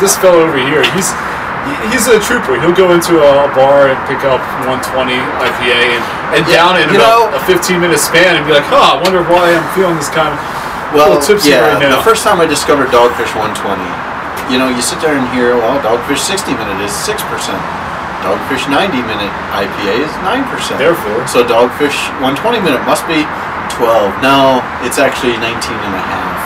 this fellow over here. He's a trooper. He'll go into a bar and pick up 120 IPA and down it in about a 15-minute span and be like, I wonder why I'm feeling this kind of little tipsy right now. The first time I discovered Dogfish 120, you sit there and hear, well, Dogfish 60 minute is 6%. Dogfish 90 minute IPA is 9%. Therefore. So Dogfish 120 minute must be 12. No, it's actually 19 and a half.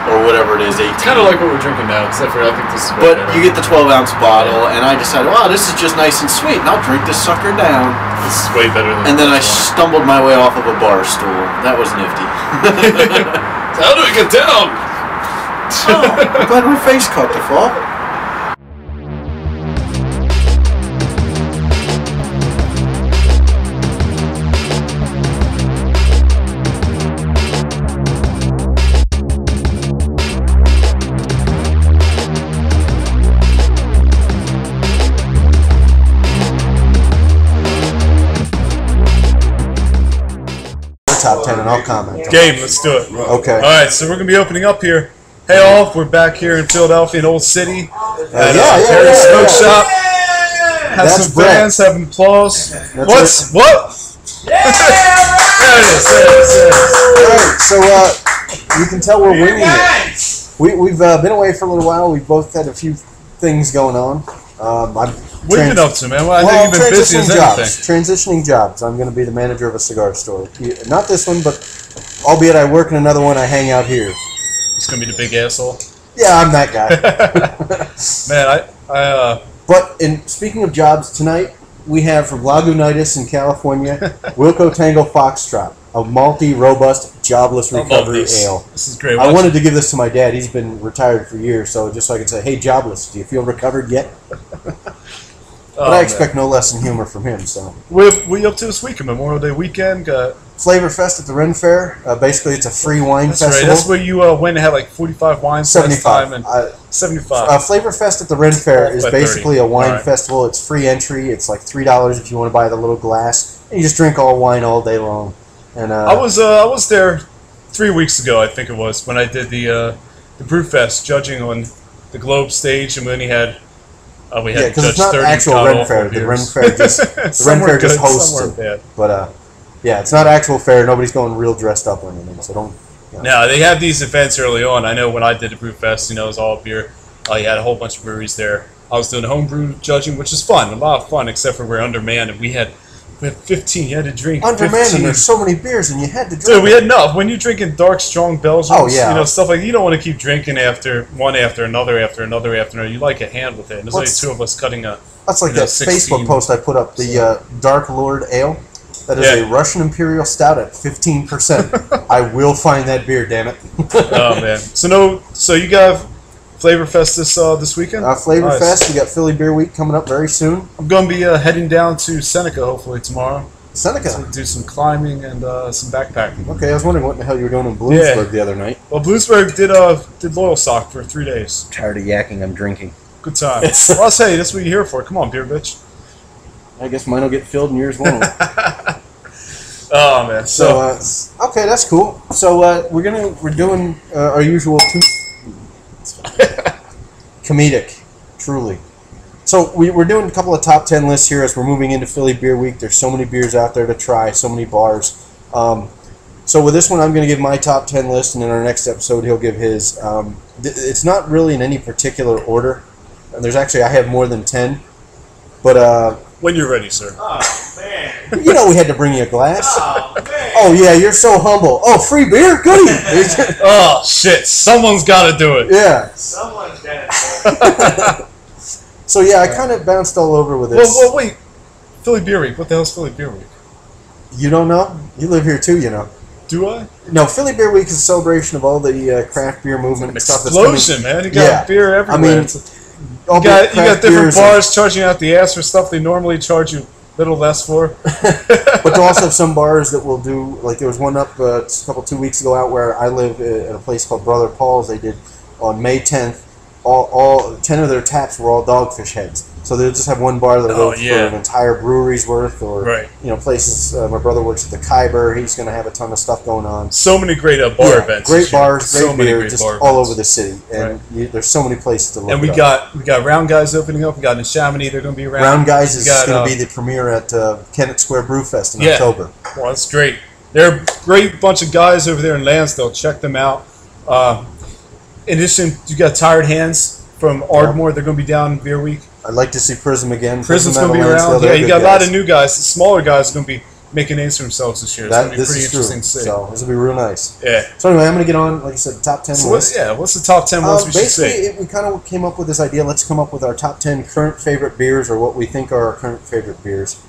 Or whatever it is, 18. Kind of like what we're drinking now, except for I think this is But you get the 12-ounce bottle, and I decided, wow, this is just nice and sweet, and I'll drink this sucker down. This is way better than And then I stumbled my way off of a bar stool. That was nifty. How do we get down? I'm glad my face caught the fall. Top 10 and I'll comment. Game, let's do it. Okay. Alright, so we're going to be opening up here. Hey all, we're back here in Philadelphia, in Old City. At Harry's Smoke Shop. Have That's some Brett. fans, have applause. That's What? There it is. So you can tell we're winging it. We've been away for a little while. We've both had a few things going on. What have you been up to, man? Well, I think you've been busy as anything. Transitioning jobs. I'm going to be the manager of a cigar store. Not this one, but albeit I work in another one, I hang out here. It's going to be the big asshole? Yeah, I'm that guy. Man, But speaking of jobs, tonight we have from Lagunitas in California, Wilco Tango Foxtrot, a malty, robust, jobless recovery ale. This is great. I wanted to give this to my dad. He's been retired for years, so just so I can say, hey, jobless, do you feel recovered yet? But I expect no less than humor from him. So what are you up to this weekend? Memorial Day weekend? Flavor Fest at the Ren Fair. Basically, it's a free wine festival. Right. That's where you went and had like 45 wines 75. last time. And 75. Flavor Fest at the Ren Fair is basically a wine festival. It's free entry. It's like $3 if you want to buy the little glass. And you just drink all wine all day long. And I was there 3 weeks ago, I think it was, when I did the Brew Fest judging on the Globe stage, and when he had. We had because it's not actual Ren Fair. The Ren Fair just hosts it. But yeah, it's not actual fair. Nobody's going real dressed up or anything. So don't. No, they have these events early on. I know when I did the Brew Fest, it was all beer. You had a whole bunch of breweries there. I was doing homebrew judging, which is fun, a lot of fun, except for we're undermanned, and we had 15. You had to drink undermanned, and there's so many beers, and you had to drink. Dude, we had enough. When you're drinking dark, strong Belgians, stuff like you don't want to keep drinking after another. You like a hand with it. And there's only two of us cutting a. That's like that 16. Facebook post I put up. The Dark Lord Ale. That is a Russian Imperial Stout at 15%. I will find that beer, damn it. Oh man. So you got Flavor Fest this weekend? Flavor Fest. We got Philly Beer Week coming up very soon. I'm going to be heading down to Seneca hopefully tomorrow. Seneca? So do some climbing and some backpacking. Okay, I was wondering what the hell you were doing in Bloomsburg the other night. Well, Bloomsburg did Loyal Sock for 3 days. I'm tired of yakking, I'm drinking. Good time. Well, I'll say, that's what you're here for. Come on, beer bitch. I guess mine will get filled and yours won't. Oh man. So okay, that's cool. So we're doing our usual comedic, truly. So we're doing a couple of top 10 lists here as we're moving into Philly Beer Week. There's so many beers out there to try, so many bars. So with this one, I'm going to give my top 10 list, and in our next episode, he'll give his. It's not really in any particular order. There's actually, I have more than 10. But when you're ready, sir. Oh man. We had to bring you a glass. Oh man. Oh yeah, you're so humble. Oh, free beer, goody. Oh shit, someone's got to do it. Yeah. Someone's got to. So yeah, I kind of bounced all over with this. Well, wait. Philly Beer Week. What the hell's Philly Beer Week? You don't know? You live here too, you know. Do I? No, Philly Beer Week is a celebration of all the craft beer movement and stuff. Explosion, man! You got beer everywhere. I mean, you got different bars charging out the ass for stuff they normally charge you a little less for. But there also have some bars that will do, like there was one up 2 weeks ago out where I live at a place called Brother Paul's. They did on May 10th. All 10 of their taps were all Dogfish heads. So they'll just have one bar that'll go for yeah. an entire brewery's worth, or Right. you know, places. My brother works at the Khyber. He's going to have a ton of stuff going on. So many great bar events. Great this year. bars, great So many beer, great just bar all events. over the city, and Right. there's so many places to look. And we got Round Guys opening up. We got in Chamonix. They're going to be around. Round Guys is got, going to be the premiere at Kennett Square Brew Fest in Yeah. October. Well, that's great. They're a great bunch of guys over there in Lansdale. Check them out. In addition, you got Tired Hands from Ardmore. They're going to be down in Beer Week. I'd like to see Prism again. Prism's out going to of be Lansdale, around. they're Yeah, you good got a lot guys. of new guys. The smaller guys are going to be making names for themselves this year. It's going to be This pretty is interesting true. to see. So this will be real nice. Yeah. So anyway, I'm going to get on, like I said, top 10 So list. what's the top 10 ones we should Basically, see? we kind of came up with this idea. Let's come up with our top 10 current favorite beers, or what we think are our current favorite beers.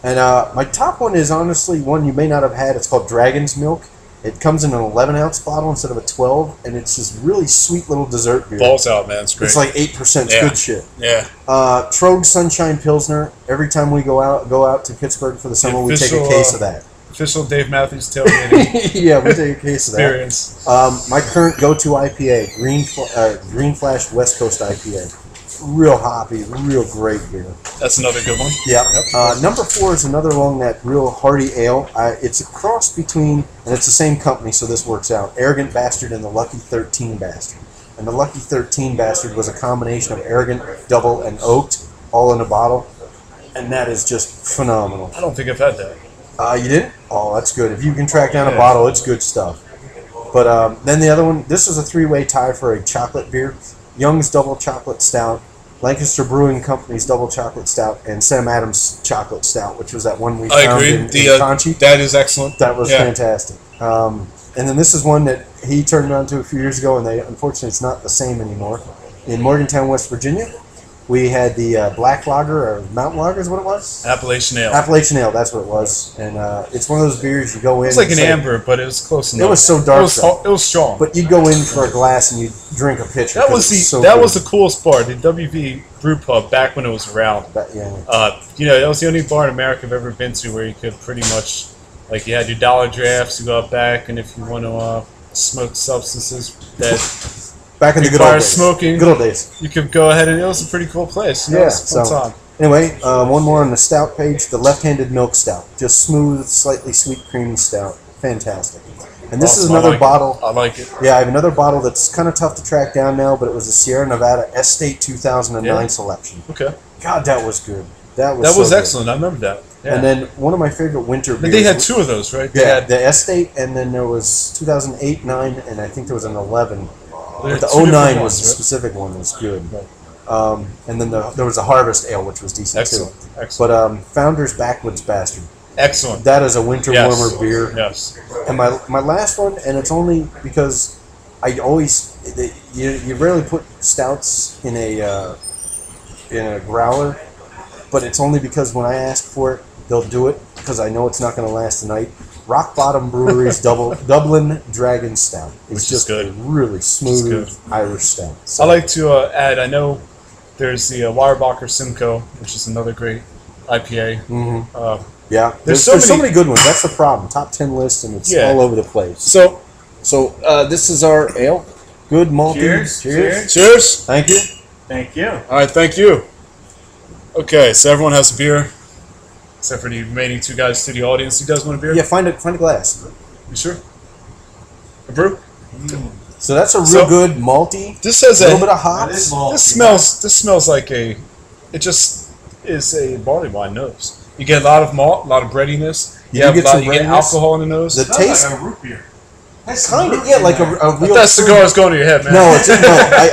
And my top one is honestly one you may not have had. It's called Dragon's Milk. It comes in an 11-ounce bottle instead of a 12, and it's this really sweet little dessert beer. Balls out, man. It's great. It's like 8%. It's Yeah. good shit. Yeah. Trogue Sunshine Pilsner. Every time we go out to Pittsburgh for the summer, we take a official, case of that. Official Dave Matthews tailgating Yeah, we take a case of that. experience. My current go-to IPA, Green Flash West Coast IPA. Real hoppy, real great beer. That's another good one. Yeah. Yep. Number 4 is another long neck, real hearty ale. It's a cross between, and it's the same company, so this works out, Arrogant Bastard and the Lucky 13 Bastard. And the Lucky 13 Bastard was a combination of Arrogant, Double, and Oaked, all in a bottle. And that is just phenomenal. I don't think I've had that. You didn't? Oh, that's good. If you can track down a Yeah. bottle, it's good stuff. But then the other one, this is a 3-way tie for a chocolate beer. Young's Double Chocolate Stout, Lancaster Brewing Company's Double Chocolate Stout, and Sam Adams Chocolate Stout, which was that one we I found agree. in Conchi. That is excellent. That was Yeah. fantastic. And then this is one that he turned around to a few years ago, and unfortunately it's not the same anymore. In Morgantown, West Virginia, we had the Black Lager, or Mountain Lager is what it was? Appalachian Ale. Appalachian Ale, that's what it was. And it's one of those beers you go in. It's like and an amber, but it was close enough. It was so dark. It was strong. But you'd go in for a glass and you'd drink a pitcher. That was the the coolest bar, the WV Brew Pub, back when it was around. Yeah. That was the only bar in America I've ever been to where you could pretty much, like, you had your dollar drafts, you go out back, and if you want to smoke substances that Back in the good old require days. smoking, Good old days. you could go ahead, and it was a pretty cool place. You know, Yeah, it was a fun so- time. Anyway, one more on the stout page, the left-handed milk stout. Just smooth, slightly sweet, creamy stout. Fantastic. And this is Awesome. another bottle. I like it. Yeah, I have another bottle that's kind of tough to track down now, but it was a Sierra Nevada Estate 2009 Yeah. selection. Okay. God, that was good. That was That so was good. excellent. I remember that. Yeah. And then one of my favorite winter beers. But they had two of those, right? They Yeah, had, the Estate, and then there was 2008, 9, and I think there was an 11. there But the were two different 09 was ones, the right? specific one was good. Right. And then there was a Harvest Ale, which was decent Excellent. too. Excellent. But Founder's Backwoods Bastard. Excellent. That is a winter Yes. warmer beer. Yes. And my last one, and it's only because I always you rarely put stouts in a growler, but it's only because when I ask for it, they'll do it because I know it's not going to last the night. Rock Bottom Brewery's Dublin Dragon Stout. It's Which is just good. a really smooth good. Irish stout. So, I like to add, I know there's the Weyerbacher Simcoe, which is another great IPA. Mhm. Yeah, there's so so many- many good ones. That's the problem. Top 10 list, and it's Yeah. all over the place. So, So this is our ale. Good malty. Cheers. Cheers. cheers. Thank you. Thank you. All right, thank you. Okay, so everyone has a beer, except for the remaining two guys to the audience. You guys want a beer? Yeah, find a glass. You sure? A brew? So that's a real So- good malty. This has A a. little bit of hops. This smells like a. It just is a barley wine nose. You get a lot of malt, a lot of breadiness. You do get some you get breadiness. alcohol in the nose. The Sounds taste, like a root beer. kind of, yeah, like a real. that cigar's going to your head, man. No, it's no.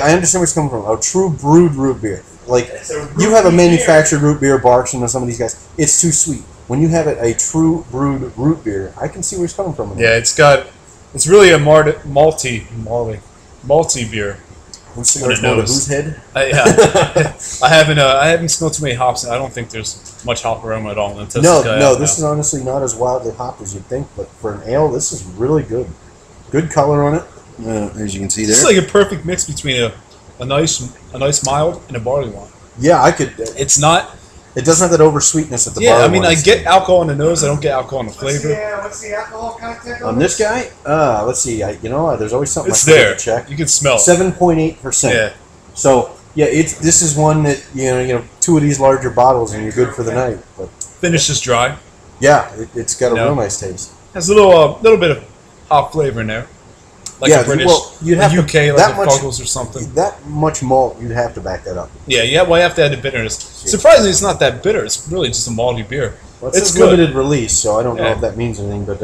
I understand where it's coming from. A true brewed root beer. Like It's a root you have a beer. manufactured root beer, Barkston, or some of these guys. It's too sweet. When you have a true brewed root beer, I can see where it's coming from. Yeah, it's really a malty beer. Whose cigar's When it going to knows. whose head? I haven't smelled too many hops. And I don't think there's much hop aroma at all. Until No. This is honestly not as wildly hopped as you'd think, but for an ale, this is really good. Good color on it. As you can see It's like a perfect mix between a nice mild and a barley wine. Yeah, I could. It's not. It doesn't have that over sweetness at the Yeah, barley I mean, I wines. get alcohol in the nose. I don't get alcohol in the flavor. What's the alcohol content On this guy, let's see. There's always something It's I forget there. to check. You can smell it. 7.8%. Yeah. So Yeah, this is one that you know 2 of these larger bottles and you're good for the night. But finish is dry. Yeah, it's got a real nice taste. Has a little bit of hop flavor in there, like a British, you'd have UK, like a Fuggles or something. That much malt, you'd have to back that up. Yeah. Well, you have to add the bitterness. Surprisingly, it's not that bitter. It's really just a malty beer. Well, it's a limited release, so I don't know if that means anything. But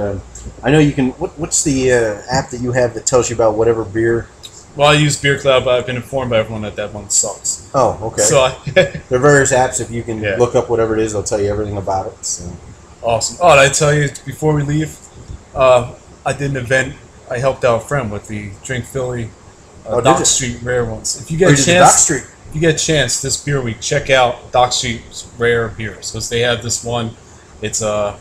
I know you can. What's the app that you have that tells you about whatever beer? Well, I use Beer Cloud, but I've been informed by everyone that one sucks. Oh, okay. So there are various apps. If you can look up whatever it is, they'll tell you everything about it. So. Awesome. Oh, did I tell you before we leave? I did an event. I helped out a friend with the Drink Philly Dock Street Rare ones. If you get a chance, this beer week, check out Dock Street's Rare Beers because they have this one. It's I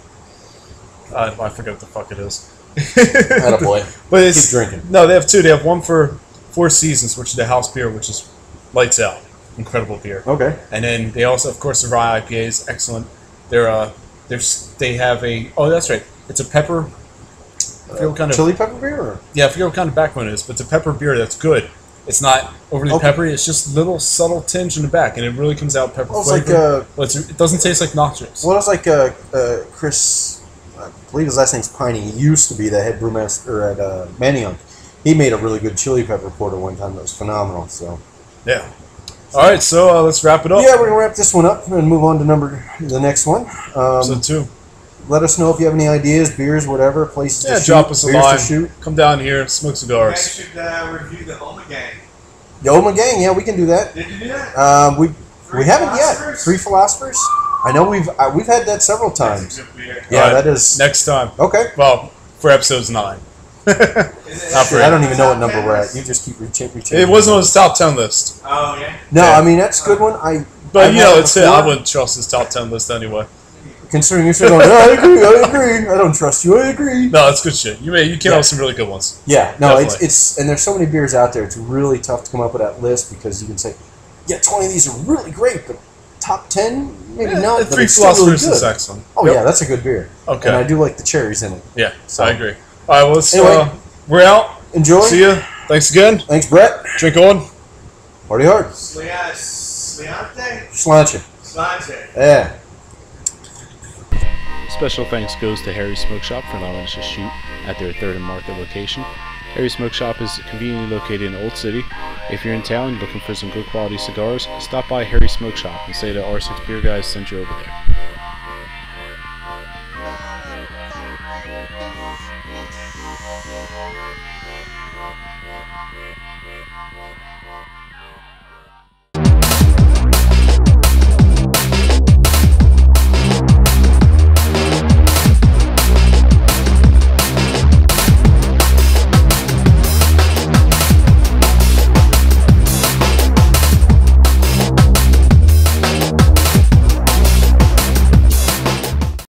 forget what the fuck it is. Attaboy. But it's, keep drinking. No, they have two. They have one for Four Seasons, which is the house beer, which is lights out, incredible beer. Okay. And then they also, of course, the rye IPA is excellent. They have a that's right. It's a pepper. I forget what kind of chili pepper beer. Or? Yeah, I forget what kind of backbone it is, but it's a pepper beer that's good. It's not overly peppery. It's just little subtle tinge in the back, and it really comes out pepper flavor. Like it doesn't taste like nachos. Well, it's like Chris. I believe his last name's Piney. He used to be the head brewmaster at Manioc. He made a really good chili pepper porter one time that was phenomenal. So yeah. All right, so let's wrap it up. Yeah, we're gonna wrap this one up and move on to the next one. Episode 2. Let us know if you have any ideas, beers, whatever, places to shoot. Drop us a line. Come down here, smoke cigars. You guys should review the Oma Gang. The Oma Gang, yeah, we can do that. Did you do that? We haven't yet. 3 Philosophers. I know we've had that several times. That's a good beer. Yeah, that is next time. Okay. Well, for episodes 9. I don't even know what number we're at. You just keep reaching. It wasn't on his top 10 list. Oh yeah. No, I mean that's a good one. But it's it. I wouldn't trust his top 10 list anyway. Considering you said, "I agree. I don't trust you. I agree." No, it's good shit. You came up with some really good ones. Yeah, no, definitely. it's and there's so many beers out there. It's really tough to come up with that list because you can say, "Yeah, 20 of these are really great," but top 10 maybe not. The but 3 it's still really Philosophers good. is excellent. Oh yeah, that's a good beer. Okay, and I do like the cherries in it. Yeah, so I agree. All right, well, let's, anyway, we're out. Enjoy. See ya. Thanks again. Thanks, Brett. Drink on. Party hard. Slante. Yeah. Special thanks goes to Harry's Smoke Shop for allowing us to shoot at their 3rd and Market location. Harry's Smoke Shop is conveniently located in Old City. If you're in town looking for some good quality cigars, stop by Harry's Smoke Shop and say that R6 Beer Guys sent you over there.